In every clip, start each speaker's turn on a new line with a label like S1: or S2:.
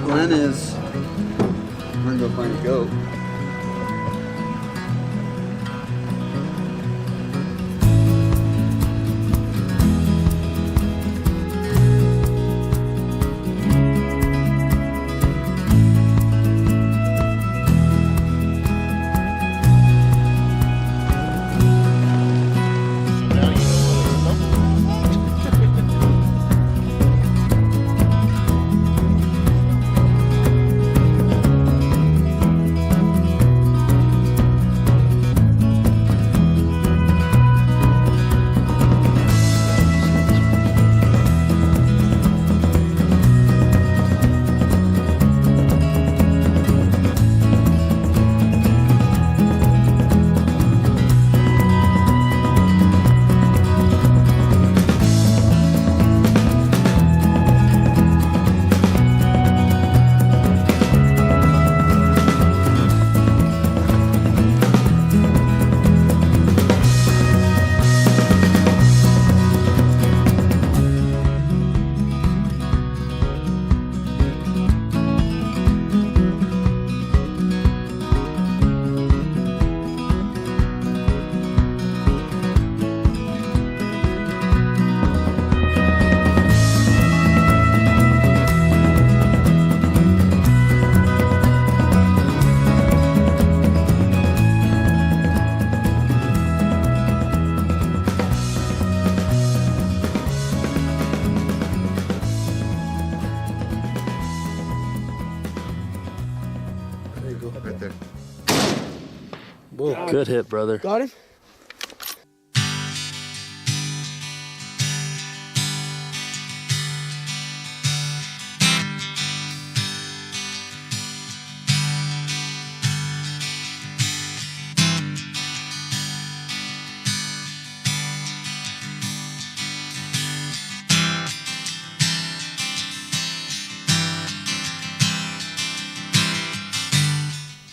S1: Glenn is. We're gonna go find a goat.
S2: Right there.
S1: Whoa, good hit, brother.
S3: Got him?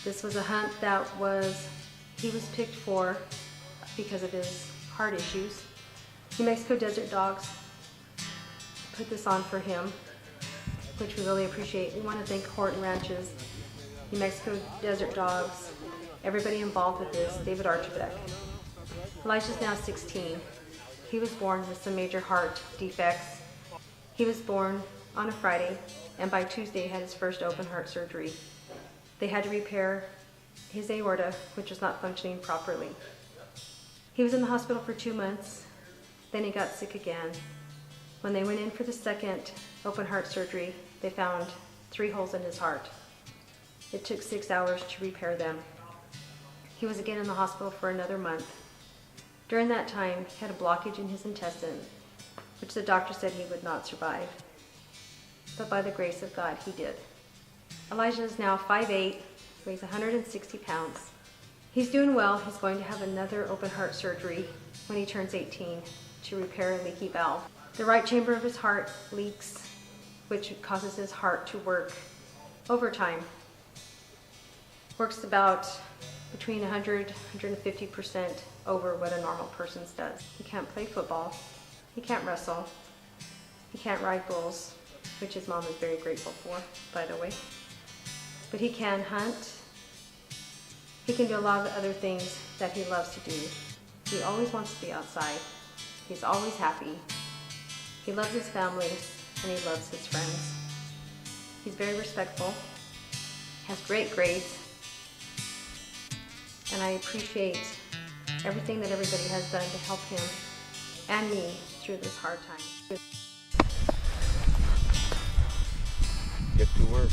S4: This was a hunt that he was picked for because of his heart issues. New Mexico Desert Dogs put this on for him, which we really appreciate. We want to thank Horton Ranches, New Mexico Desert Dogs, everybody involved with this, David Archibald. Elijah's now 16. He was born with some major heart defects. He was born on a Friday, and by Tuesday had his first open heart surgery. They had to repair his aorta, which was not functioning properly. He was in the hospital for 2 months, then he got sick again. When they went in for the second open heart surgery, they found 3 holes in his heart. It took 6 hours to repair them. He was again in the hospital for another month. During that time, he had a blockage in his intestine, which the doctor said he would not survive. But by the grace of God, he did. Elijah is now 5'8", weighs 160 pounds. He's doing well. He's going to have another open heart surgery when he turns 18 to repair a leaky valve. The right chamber of his heart leaks, which causes his heart to work overtime. Works about between 100 150% over what a normal person's does. He can't play football. He can't wrestle. He can't ride bulls, which his mom is very grateful for, by the way. But he can hunt. He can do a lot of other things that he loves to do. He always wants to be outside. He's always happy. He loves his family and he loves his friends. He's very respectful, has great grades, and I appreciate everything that everybody has done to help him and me through this hard time.
S2: Get to work.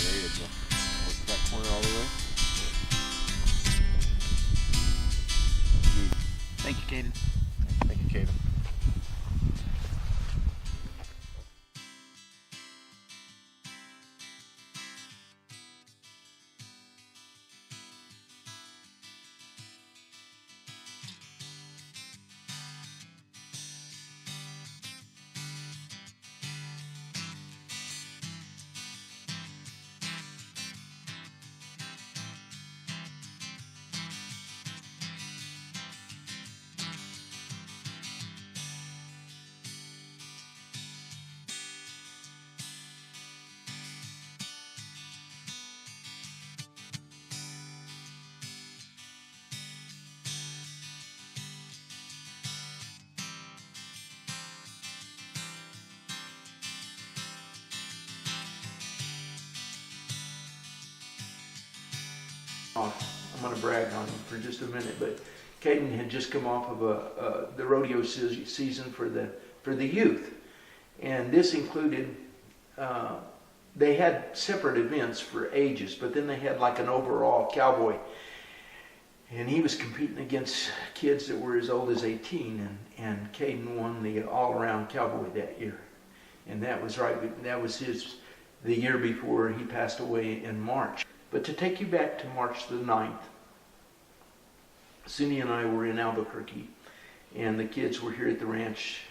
S2: There you go. Work that corner all the way.
S3: K'Dyn.
S2: Thank you, K'Dyn.
S5: I'm going to brag on him for just a minute, but K'Dyn had just come off of the rodeo season for the youth, and this included they had separate events for ages, but then they had like an overall cowboy, and he was competing against kids that were as old as 18, and K'Dyn won the all-around cowboy that year, and that was the year before he passed away in March. But to take you back to March the 9th, Cindy and I were in Albuquerque, and the kids were here at the ranch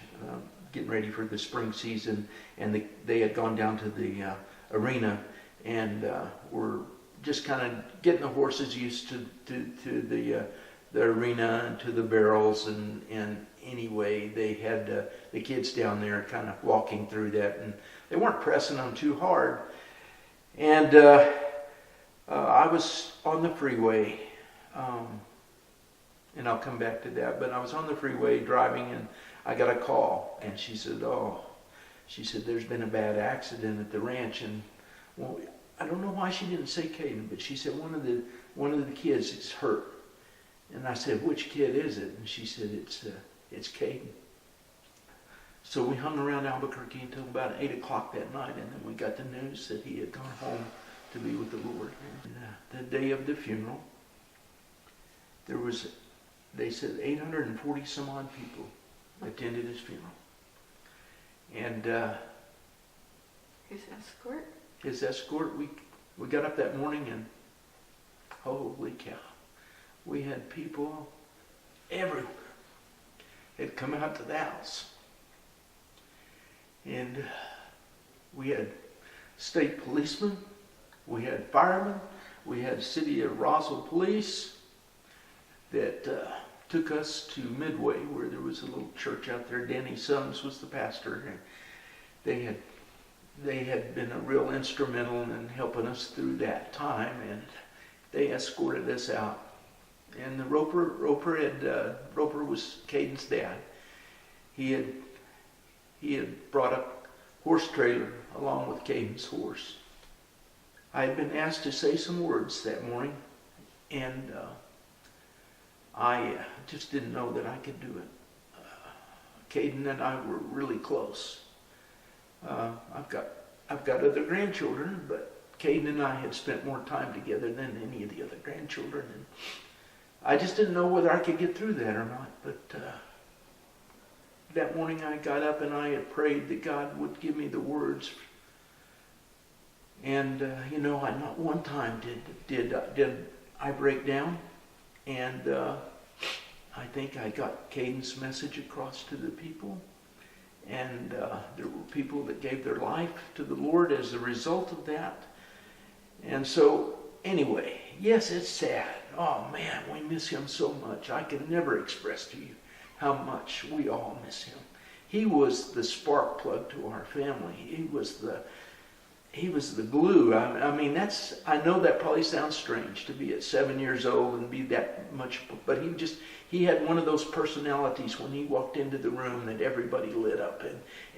S5: getting ready for the spring season, and they had gone down to the arena and were just kind of getting the horses used to the arena and to the barrels, and anyway, they had the kids down there kind of walking through that, and they weren't pressing them too hard. And I was on the freeway, and I'll come back to that, but I was on the freeway driving, and I got a call, and she said, there's been a bad accident at the ranch, and well, I don't know why she didn't say K'Dyn, but she said one of the kids is hurt. And I said, which kid is it? And she said, it's K'Dyn. So we hung around Albuquerque until about 8 o'clock that night, and then we got the news that he had gone home to be with the Lord. And, the day of the funeral, they said 840 some odd people attended his funeral. And his escort, we got up that morning, and holy cow, we had people everywhere had come out to the house. And we had state policemen, we had firemen, we had city of Roswell police that took us to Midway, where there was a little church out there. Danny Sums was the pastor, and they had been a real instrumental in helping us through that time, and they escorted us out. And the Roper was K'Dyn's dad. He had brought a horse trailer along with K'Dyn's horse. I had been asked to say some words that morning, and I just didn't know that I could do it. K'Dyn and I were really close. I've got other grandchildren, but K'Dyn and I had spent more time together than any of the other grandchildren, and I just didn't know whether I could get through that or not. But that morning I got up and I had prayed that God would give me the words. And not one time did I break down, and I think I got K'Dyn's message across to the people. And there were people that gave their life to the Lord as a result of that. And so, anyway, yes, it's sad. Oh man, we miss him so much. I can never express to you how much we all miss him. He was the spark plug to our family. He was the glue. I know that probably sounds strange to be at 7 years old and be that much, but he had one of those personalities when he walked into the room that everybody lit up,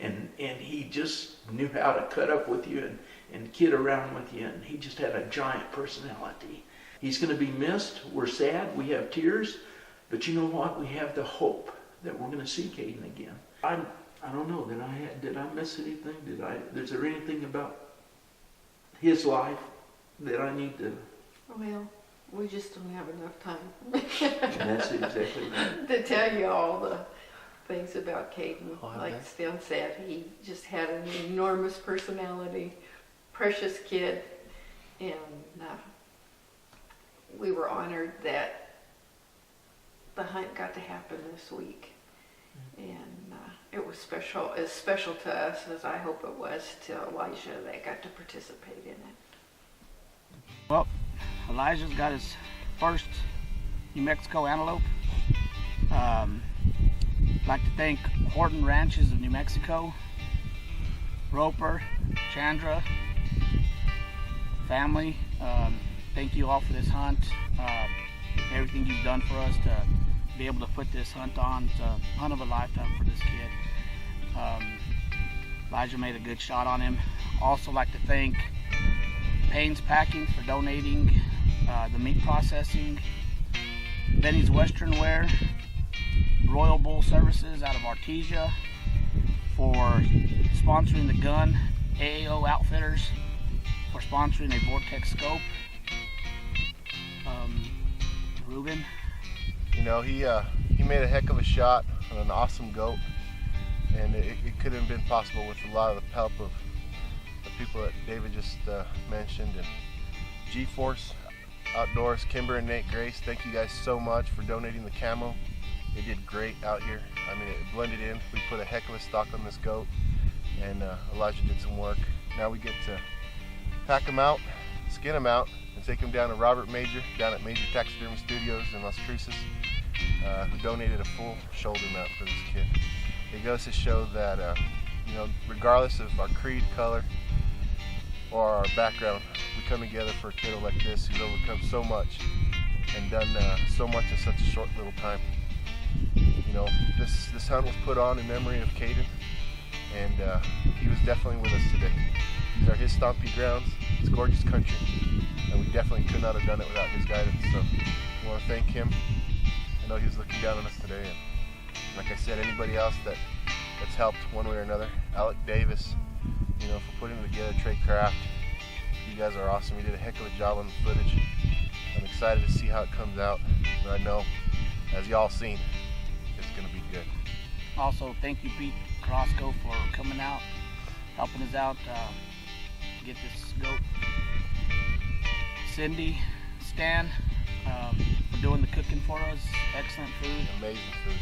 S5: and he just knew how to cut up with you and kid around with you, and he just had a giant personality. He's going to be missed. We're sad. We have tears, but you know what? We have the hope that we're going to see K'Dyn again. I don't know. Did I miss anything? Is there anything about his life that I need to?
S6: Well,
S3: We just don't have enough time
S5: That's exactly right.
S3: to tell you all the things about K'Dyn.
S1: Oh, I
S3: Like
S1: bet.
S3: Stan said, he just had an enormous personality, precious kid, and we were honored that the hunt got to happen this week. And it was special, as special to us as I hope it was to Elijah that got to participate in it.
S6: Well, Elijah's got his first New Mexico antelope. I'd like to thank Horton Ranches of New Mexico, Roper, Chandra, family. Thank you all for this hunt. Everything you've done for us to be able to put this hunt on. It's a hunt of a lifetime for this kid. Elijah made a good shot on him. Also like to thank Payne's Packing for donating the meat processing, Benny's Western Wear, Royal Bull Services out of Artesia for sponsoring the gun, AAO Outfitters for sponsoring a Vortex scope, Ruben.
S2: You know, he made a heck of a shot on an awesome goat, and it couldn't have been possible with a lot of the help of the people that David just mentioned, and G-Force Outdoors, Kimber and Nate Grace. Thank you guys so much for donating the camo. They did great out here. I mean, it blended in. We put a heck of a stock on this goat, and Elijah did some work. Now we get to pack him out, skin him out, and take him down to Robert Major down at Major Taxidermy Studios in Las Cruces, who donated a full shoulder mount for this kid. It goes to show that, you know, regardless of our creed, color, or our background, we come together for a kiddo like this who's overcome so much and done so much in such a short little time. You know, this hunt was put on in memory of K'Dyn, and he was definitely with us today. These are his stomping grounds. It's gorgeous country, and we definitely could not have done it without his guidance. So we want to thank him. I know he was looking down on us today, and like I said, anybody else that's helped one way or another. Alec Davis, you know, for putting together Trey Craft. You guys are awesome. You did a heck of a job on the footage. I'm excited to see how it comes out, but I know, as y'all seen, it's gonna be good.
S6: Also, thank you, Pete Crosco, for coming out, helping us out, get this goat. Cindy, Stan, for doing the cooking for us. Excellent food.
S2: Amazing food.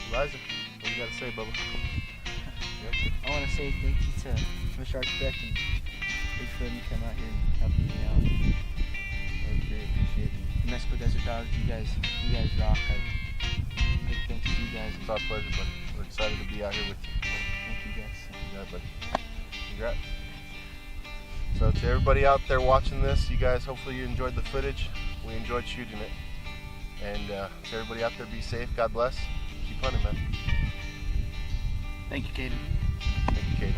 S2: Eliza, what you got to say, Bubba?
S7: I want to say thank you to Mr. Architect and thanks for letting me come out here and helping me out. I really appreciate it. New Mexico Desert Dogs, you guys rock. Big thanks to you guys.
S2: It's our pleasure, buddy. We're excited to be out here with you.
S7: Thank you guys.
S2: Yeah, buddy. Congrats. So to everybody out there watching this, you guys, hopefully you enjoyed the footage. We enjoyed shooting it. And to everybody out there, be safe. God bless. Keep hunting, man.
S6: Thank you, K'Dyn.
S2: Thank you, K'Dyn.